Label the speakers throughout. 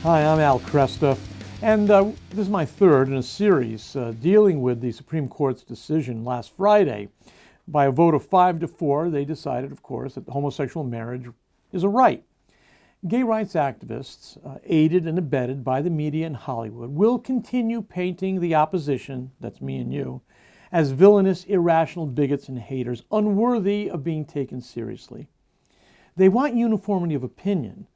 Speaker 1: Hi, I'm Al Kresta, and this is my third in a series dealing with the Supreme Court's decision last Friday. By a vote of 5-4, they decided, of course, that homosexual marriage is a right. Gay rights activists, aided and abetted by the media in Hollywood, will continue painting the opposition, that's me and you, as villainous, irrational bigots and haters, unworthy of being taken seriously. They want uniformity of opinion,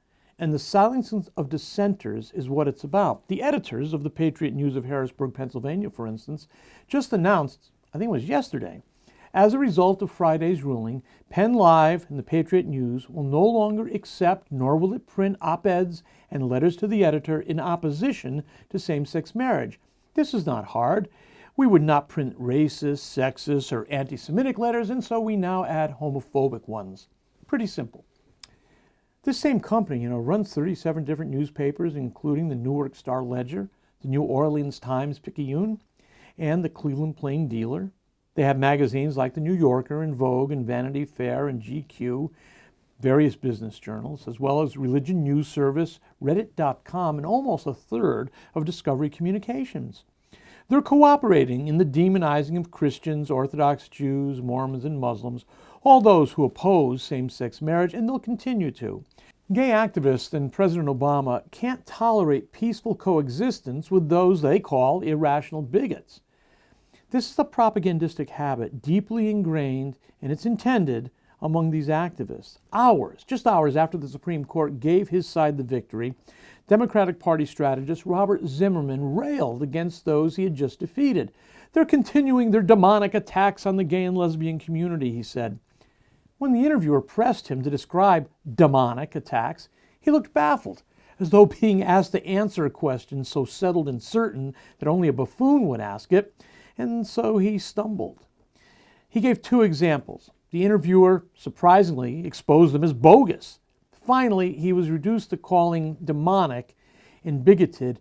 Speaker 1: and the silencing of dissenters is what it's about. The editors of the Patriot News of Harrisburg, Pennsylvania, for instance, just announced, I think it was yesterday, as a result of Friday's ruling, Penn Live and the Patriot News will no longer accept, nor will it print op-eds and letters to the editor in opposition to same-sex marriage. This is not hard. We would not print racist, sexist, or anti-Semitic letters, and so we now add homophobic ones. Pretty simple. This same company, runs 37 different newspapers, including the Newark Star-Ledger, the New Orleans Times-Picayune, and the Cleveland Plain Dealer. They have magazines like the New Yorker and Vogue and Vanity Fair and GQ, various business journals, as well as religion news service, Reddit.com, and almost a third of Discovery Communications. They're cooperating in the demonizing of Christians, Orthodox Jews, Mormons, and Muslims, all those who oppose same-sex marriage, and they'll continue to. Gay activists and President Obama can't tolerate peaceful coexistence with those they call irrational bigots. This is a propagandistic habit deeply ingrained, and it's intended, among these activists. Just hours after the Supreme Court gave his side the victory, Democratic Party strategist Robert Zimmerman railed against those he had just defeated. They're continuing their demonic attacks on the gay and lesbian community, he said. When the interviewer pressed him to describe demonic attacks, he looked baffled, as though being asked to answer a question so settled and certain that only a buffoon would ask it, and so he stumbled. He gave two examples. The interviewer, surprisingly, exposed them as bogus. Finally, he was reduced to calling demonic and bigoted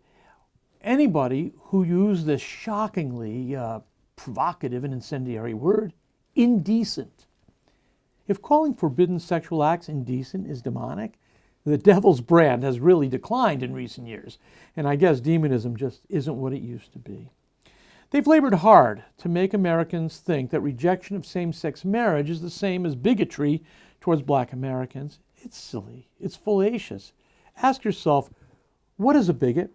Speaker 1: anybody who used this shockingly provocative and incendiary word, indecent. If calling forbidden sexual acts indecent is demonic, the devil's brand has really declined in recent years, and I guess demonism just isn't what it used to be. They've labored hard to make Americans think that rejection of same-sex marriage is the same as bigotry towards black Americans. It's silly. It's fallacious. Ask yourself, what is a bigot?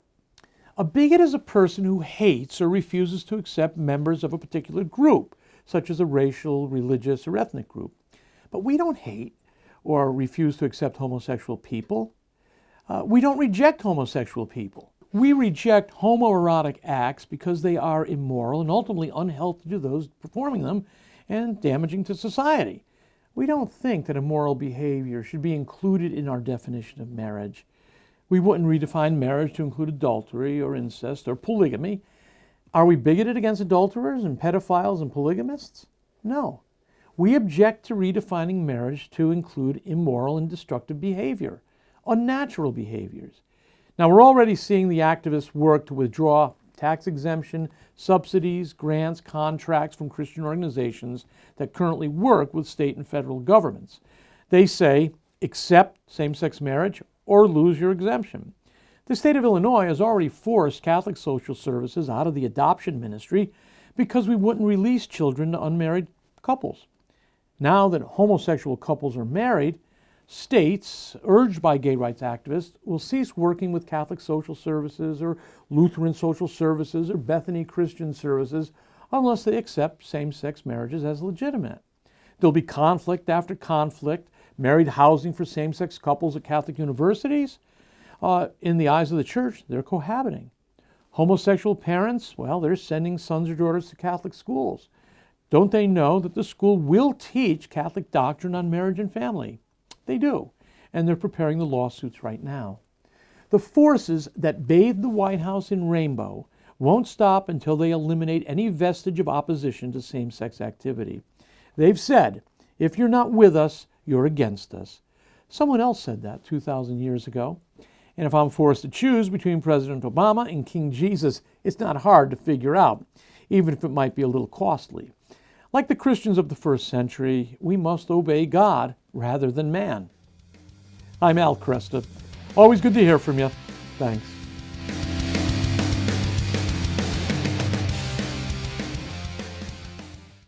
Speaker 1: A bigot is a person who hates or refuses to accept members of a particular group, such as a racial, religious, or ethnic group. But we don't hate or refuse to accept homosexual people. We don't reject homosexual people. We reject homoerotic acts because they are immoral and ultimately unhealthy to those performing them and damaging to society. We don't think that immoral behavior should be included in our definition of marriage. We wouldn't redefine marriage to include adultery or incest or polygamy. Are we bigoted against adulterers and pedophiles and polygamists? No. We object to redefining marriage to include immoral and destructive behavior, unnatural behaviors. Now, we're already seeing the activists work to withdraw tax exemption, subsidies, grants, contracts from Christian organizations that currently work with state and federal governments. They say, accept same-sex marriage or lose your exemption. The state of Illinois has already forced Catholic social services out of the adoption ministry because we wouldn't release children to unmarried couples. Now that homosexual couples are married, states, urged by gay rights activists, will cease working with Catholic social services or Lutheran social services or Bethany Christian services unless they accept same-sex marriages as legitimate. There'll be conflict after conflict, married housing for same-sex couples at Catholic universities. In the eyes of the church, they're cohabiting. Homosexual parents, well, they're sending sons or daughters to Catholic schools. Don't they know that the school will teach Catholic doctrine on marriage and family? They do, and they're preparing the lawsuits right now. The forces that bathe the White House in rainbow won't stop until they eliminate any vestige of opposition to same-sex activity. They've said, if you're not with us, you're against us. Someone else said that 2,000 years ago. And if I'm forced to choose between President Obama and King Jesus, it's not hard to figure out, even if it might be a little costly. Like the Christians of the first century, we must obey God rather than man. I'm Al Kresta. Always good to hear from you. Thanks.